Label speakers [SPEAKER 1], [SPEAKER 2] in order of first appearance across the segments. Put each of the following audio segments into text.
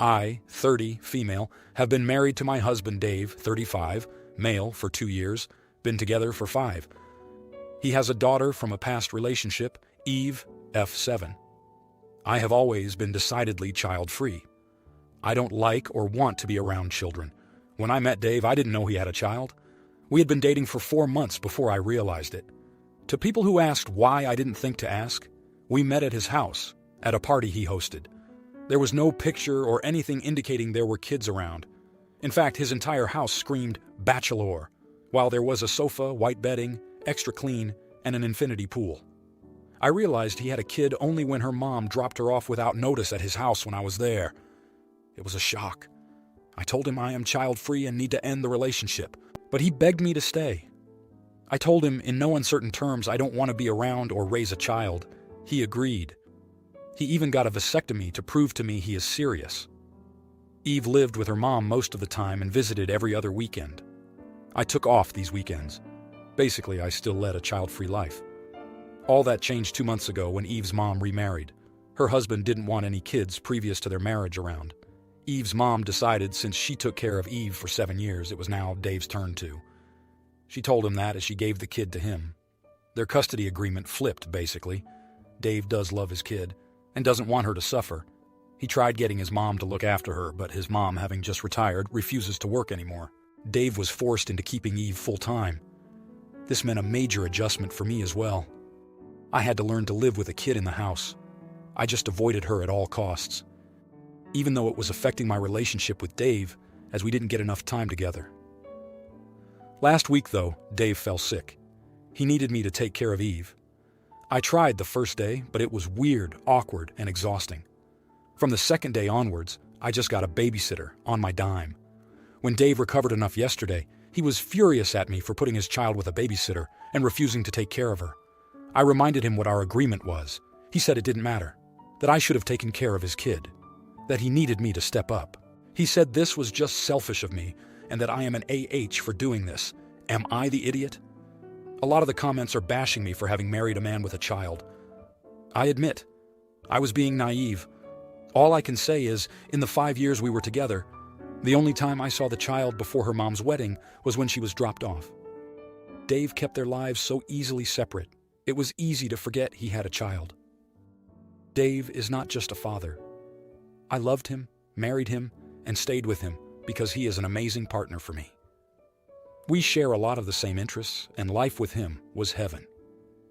[SPEAKER 1] I, 30, female, have been married to my husband Dave, 35, male, for 2 years, been together for 5. He has a daughter from a past relationship, Eve, F7. I have always been decidedly child-free. I don't like or want to be around children. When I met Dave, I didn't know he had a child. We had been dating for 4 months before I realized it. To people who asked why I didn't think to ask, we met at his house, at a party he hosted. There was no picture or anything indicating there were kids around. In fact, his entire house screamed bachelor, while there was a sofa, white bedding, extra clean, and an infinity pool. I realized he had a kid only when her mom dropped her off without notice at his house when I was there. It was a shock. I told him I am child-free and need to end the relationship, but he begged me to stay. I told him in no uncertain terms I don't want to be around or raise a child. He agreed. He even got a vasectomy to prove to me he is serious. Eve lived with her mom most of the time and visited every other weekend. I took off these weekends. Basically, I still led a child-free life. All that changed 2 months ago when Eve's mom remarried. Her husband didn't want any kids previous to their marriage around. Eve's mom decided since she took care of Eve for 7 years, it was now Dave's turn to. She told him that as she gave the kid to him. Their custody agreement flipped, basically. Dave does love his kid and doesn't want her to suffer. He tried getting his mom to look after her, but his mom, having just retired, refuses to work anymore. Dave was forced into keeping Eve full-time. This meant a major adjustment for me as well. I had to learn to live with a kid in the house. I just avoided her at all costs, even though it was affecting my relationship with Dave, as we didn't get enough time together. Last week, though, Dave fell sick. He needed me to take care of Eve. I tried the first day, but it was weird, awkward, and exhausting. From the second day onwards, I just got a babysitter on my dime. When Dave recovered enough yesterday, he was furious at me for putting his child with a babysitter and refusing to take care of her. I reminded him what our agreement was. He said it didn't matter, that I should have taken care of his kid, that he needed me to step up. He said this was just selfish of me and that I am an AH for doing this. Am I the idiot? A lot of the comments are bashing me for having married a man with a child. I admit, I was being naive. All I can say is, in the 5 years we were together, the only time I saw the child before her mom's wedding was when she was dropped off. Dave kept their lives so easily separate. It was easy to forget he had a child. Dave is not just a father. I loved him, married him, and stayed with him because he is an amazing partner for me. We share a lot of the same interests, and life with him was heaven.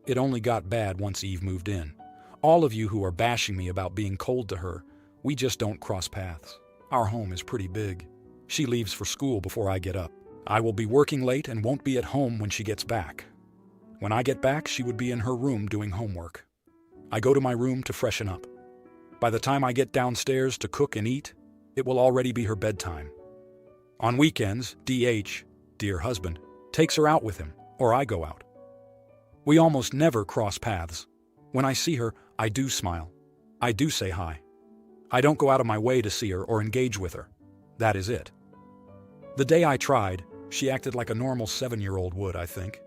[SPEAKER 1] It only got bad once Eve moved in. All of you who are bashing me about being cold to her, we just don't cross paths. Our home is pretty big. She leaves for school before I get up. I will be working late and won't be at home when she gets back. When I get back, she would be in her room doing homework. I go to my room to freshen up. By the time I get downstairs to cook and eat, it will already be her bedtime. On weekends, DH, dear husband, takes her out with him, or I go out. We almost never cross paths. When I see her, I do smile. I do say hi. I don't go out of my way to see her or engage with her. That is it. The day I tried, she acted like a normal 7-year-old would, I think.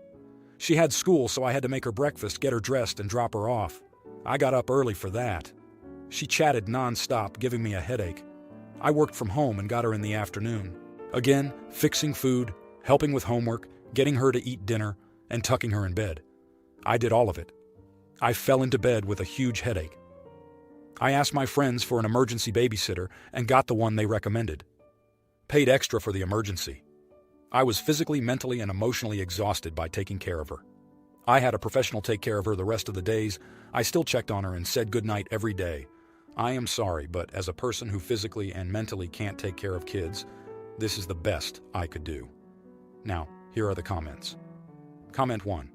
[SPEAKER 1] She had school, so I had to make her breakfast, get her dressed, and drop her off. I got up early for that. She chatted nonstop, giving me a headache. I worked from home and got her in the afternoon. Again, fixing food, helping with homework, getting her to eat dinner, and tucking her in bed. I did all of it. I fell into bed with a huge headache. I asked my friends for an emergency babysitter and got the one they recommended. Paid extra for the emergency. I was physically, mentally, and emotionally exhausted by taking care of her. I had a professional take care of her the rest of the days. I still checked on her and said goodnight every day. I am sorry, but as a person who physically and mentally can't take care of kids, this is the best I could do. Now, here are the comments. Comment 1.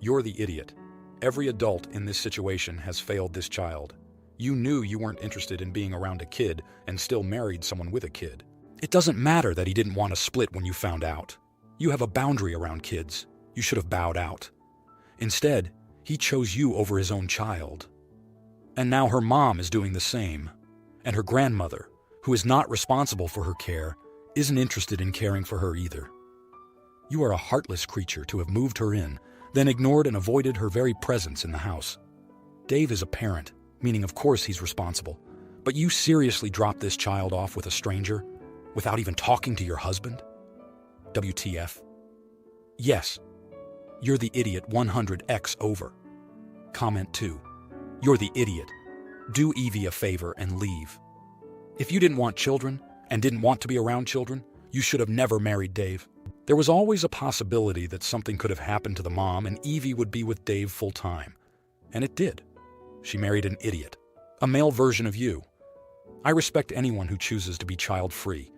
[SPEAKER 1] You're the idiot. Every adult in this situation has failed this child. You knew you weren't interested in being around a kid and still married someone with a kid. It doesn't matter that he didn't want to split when you found out. You have a boundary around kids. You should have bowed out. Instead, he chose you over his own child. And now her mom is doing the same. And her grandmother, who is not responsible for her care, isn't interested in caring for her either. You are a heartless creature to have moved her in, then ignored and avoided her very presence in the house. Dave is a parent, meaning of course he's responsible, But you seriously dropped this child off with a stranger without even talking to your husband? WTF. Yes, you're the idiot 100x over. Comment 2. You're the idiot. Do Evie a favor and leave. If you didn't want children and didn't want to be around children, you should have never married Dave. There was always a possibility that something could have happened to the mom and Evie would be with Dave full time. And it did. She married an idiot, a male version of you. I respect anyone who chooses to be child-free.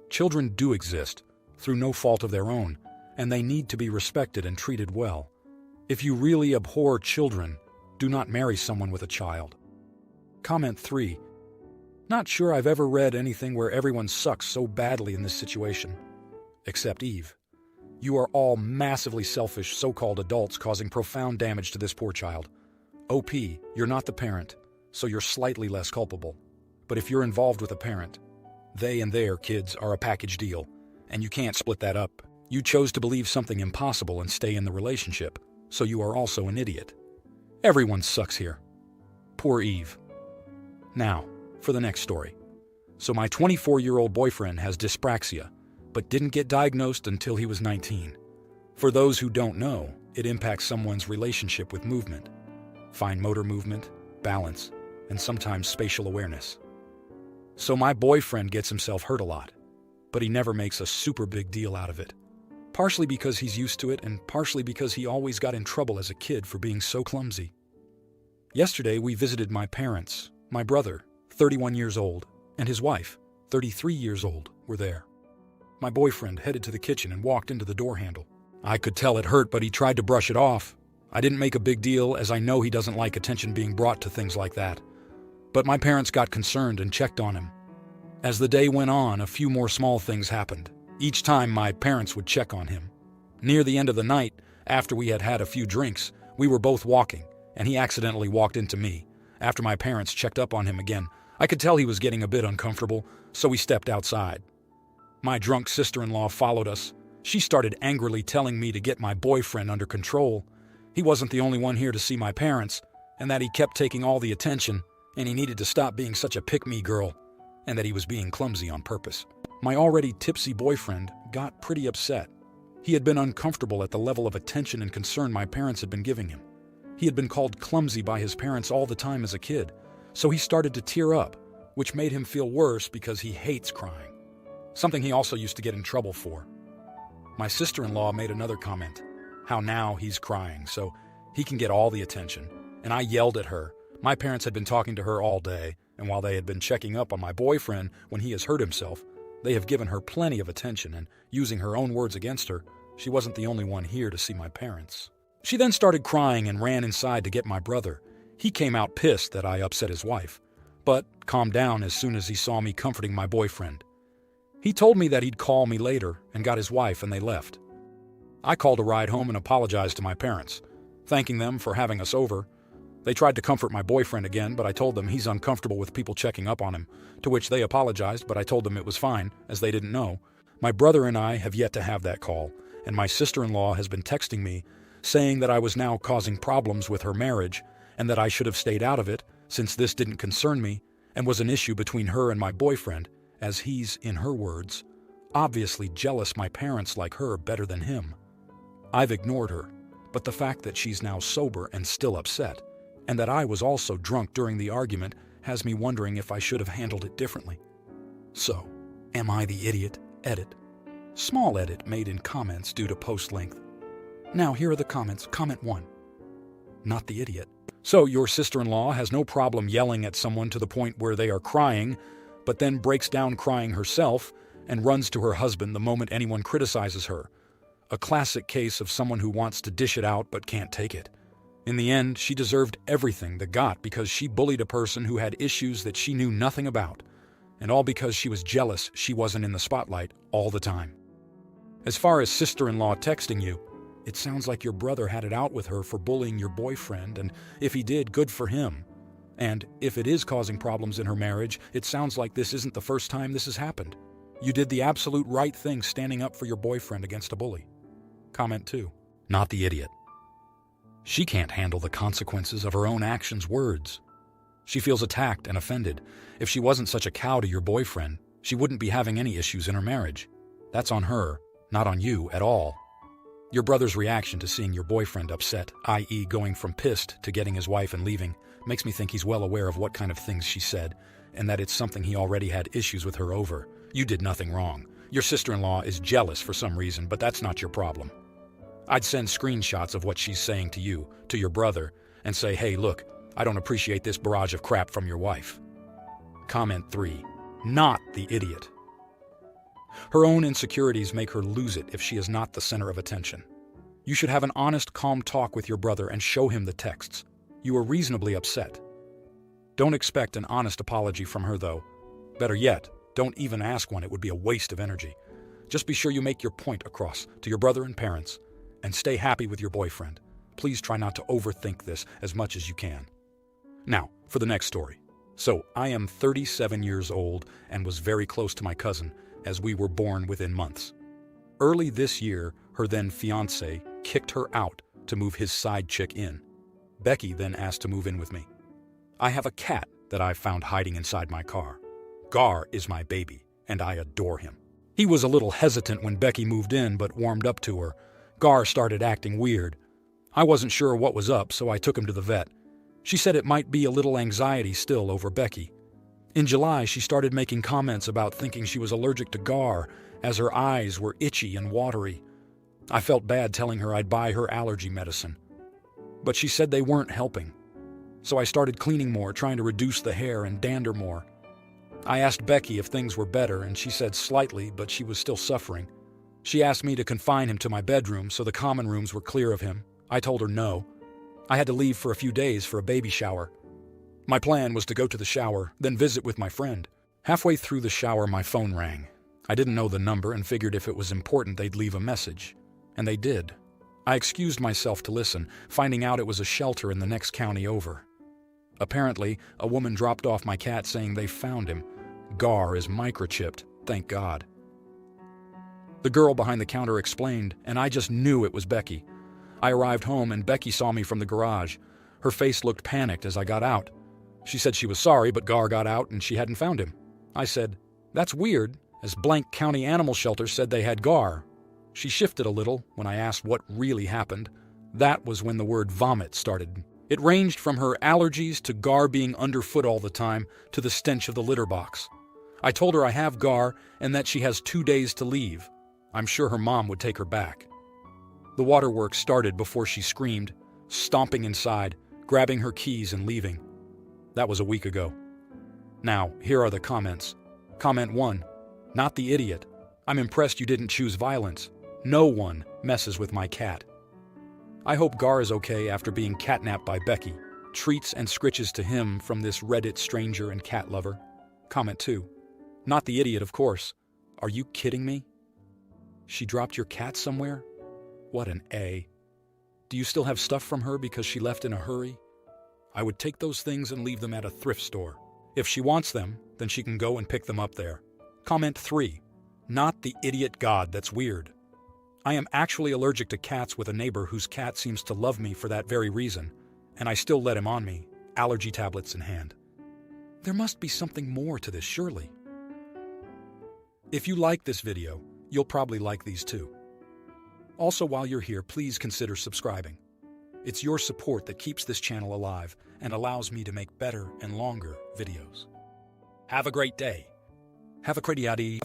[SPEAKER 1] Children do exist, through no fault of their own, and they need to be respected and treated well. If you really abhor children, do not marry someone with a child. Comment 3. Not sure I've ever read anything where everyone sucks so badly in this situation. Except Eve. You are all massively selfish so-called adults causing profound damage to this poor child. OP, you're not the parent, so you're slightly less culpable. But if you're involved with a parent, they and their kids are a package deal, and you can't split that up. You chose to believe something impossible and stay in the relationship, so you are also an idiot. Everyone sucks here. Poor Eve. Now, for the next story. So my 24-year-old boyfriend has dyspraxia, but didn't get diagnosed until he was 19. For those who don't know, it impacts someone's relationship with movement, fine motor movement, balance, and sometimes spatial awareness. So my boyfriend gets himself hurt a lot, but he never makes a super big deal out of it. Partially because he's used to it, and partially because he always got in trouble as a kid for being so clumsy. Yesterday, we visited my parents. My brother, 31 years old, and his wife, 33 years old, were there. My boyfriend headed to the kitchen and walked into the door handle. I could tell it hurt, but he tried to brush it off. I didn't make a big deal, as I know he doesn't like attention being brought to things like that. But my parents got concerned and checked on him. As the day went on, a few more small things happened. Each time my parents would check on him. Near the end of the night, after we had had a few drinks, we were both walking, and he accidentally walked into me. After my parents checked up on him again, I could tell he was getting a bit uncomfortable, so we stepped outside. My drunk sister-in-law followed us. She started angrily telling me to get my boyfriend under control. He wasn't the only one here to see my parents, and that he kept taking all the attention, and he needed to stop being such a pick-me girl, and that he was being clumsy on purpose. My already tipsy boyfriend got pretty upset. He had been uncomfortable at the level of attention and concern my parents had been giving him. He had been called clumsy by his parents all the time as a kid, so he started to tear up, which made him feel worse because he hates crying, something he also used to get in trouble for. My sister-in-law made another comment, how now he's crying, so he can get all the attention, and I yelled at her. My parents had been talking to her all day, and while they had been checking up on my boyfriend when he has hurt himself, they have given her plenty of attention, and using her own words against her, she wasn't the only one here to see my parents. She then started crying and ran inside to get my brother. He came out pissed that I upset his wife, but calmed down as soon as he saw me comforting my boyfriend. He told me that he'd call me later and got his wife, and they left. I called a ride home and apologized to my parents, thanking them for having us over. They tried to comfort my boyfriend again, but I told them he's uncomfortable with people checking up on him, to which they apologized, but I told them it was fine, as they didn't know. My brother and I have yet to have that call, and my sister-in-law has been texting me, saying that I was now causing problems with her marriage, and that I should have stayed out of it, since this didn't concern me, and was an issue between her and my boyfriend, as he's, in her words, obviously jealous my parents like her better than him. I've ignored her, but the fact that she's now sober and still upset, and that I was also drunk during the argument, has me wondering if I should have handled it differently. So, am I the idiot? Edit. Small edit made in comments due to post length. Now here are the comments. Comment 1. Not the idiot. So your sister-in-law has no problem yelling at someone to the point where they are crying, but then breaks down crying herself and runs to her husband the moment anyone criticizes her. A classic case of someone who wants to dish it out but can't take it. In the end, she deserved everything that got because she bullied a person who had issues that she knew nothing about, and all because she was jealous she wasn't in the spotlight all the time. As far as sister-in-law texting you, it sounds like your brother had it out with her for bullying your boyfriend, and if he did, good for him. And if it is causing problems in her marriage, it sounds like this isn't the first time this has happened. You did the absolute right thing standing up for your boyfriend against a bully. Comment 2. Not the idiot. She can't handle the consequences of her own actions' words. She feels attacked and offended. If she wasn't such a cow to your boyfriend, she wouldn't be having any issues in her marriage. That's on her, not on you at all. Your brother's reaction to seeing your boyfriend upset, i.e. going from pissed to getting his wife and leaving, makes me think he's well aware of what kind of things she said, and that it's something he already had issues with her over. You did nothing wrong. Your sister-in-law is jealous for some reason, but that's not your problem. I'd send screenshots of what she's saying to you, to your brother, and say, hey, look, I don't appreciate this barrage of crap from your wife. Comment 3. Not the idiot. Her own insecurities make her lose it if she is not the center of attention. You should have an honest, calm talk with your brother and show him the texts. You were reasonably upset. Don't expect an honest apology from her, though. Better yet, don't even ask one. It would be a waste of energy. Just be sure you make your point across to your brother and parents, and stay happy with your boyfriend. Please try not to overthink this as much as you can. Now, for the next story. So, I am 37 years old and was very close to my cousin, as we were born within months. Early this year, her then fiancé kicked her out to move his side chick in. Becky then asked to move in with me. I have a cat that I found hiding inside my car. Gar is my baby, and I adore him. He was a little hesitant when Becky moved in, but warmed up to her. Gar started acting weird. I wasn't sure what was up, so I took him to the vet. She said it might be a little anxiety still over Becky. In July, she started making comments about thinking she was allergic to Gar, as her eyes were itchy and watery. I felt bad telling her I'd buy her allergy medicine. But she said they weren't helping. So I started cleaning more, trying to reduce the hair and dander more. I asked Becky if things were better, and she said slightly, but she was still suffering. She asked me to confine him to my bedroom so the common rooms were clear of him. I told her no. I had to leave for a few days for a baby shower. My plan was to go to the shower, then visit with my friend. Halfway through the shower, my phone rang. I didn't know the number and figured if it was important they'd leave a message. And they did. I excused myself to listen, finding out it was a shelter in the next county over. Apparently, a woman dropped off my cat saying they found him. Gar is microchipped, thank God. The girl behind the counter explained, and I just knew it was Becky. I arrived home and Becky saw me from the garage. Her face looked panicked as I got out. She said she was sorry, but Gar got out and she hadn't found him. I said, that's weird, as blank county animal shelter said they had Gar. She shifted a little when I asked what really happened. That was when the word vomit started. It ranged from her allergies to Gar being underfoot all the time to the stench of the litter box. I told her I have Gar and that she has 2 days to leave. I'm sure her mom would take her back. The waterworks started before she screamed, stomping inside, grabbing her keys and leaving. That was a week ago. Now, here are the comments. Comment 1. Not the idiot. I'm impressed you didn't choose violence. No one messes with my cat. I hope Gar is okay after being catnapped by Becky. Treats and scritches to him from this Reddit stranger and cat lover. Comment 2. Not the idiot, of course. Are you kidding me? She dropped your cat somewhere? What an A. Do you still have stuff from her because she left in a hurry? I would take those things and leave them at a thrift store. If she wants them, then she can go and pick them up there. Comment 3. Not the idiot God, that's weird. I am actually allergic to cats with a neighbor whose cat seems to love me for that very reason, and I still let him on me, allergy tablets in hand. There must be something more to this, surely. If you like this video, you'll probably like these too. Also, while you're here, please consider subscribing. It's your support that keeps this channel alive and allows me to make better and longer videos. Have a great day. Have a great day.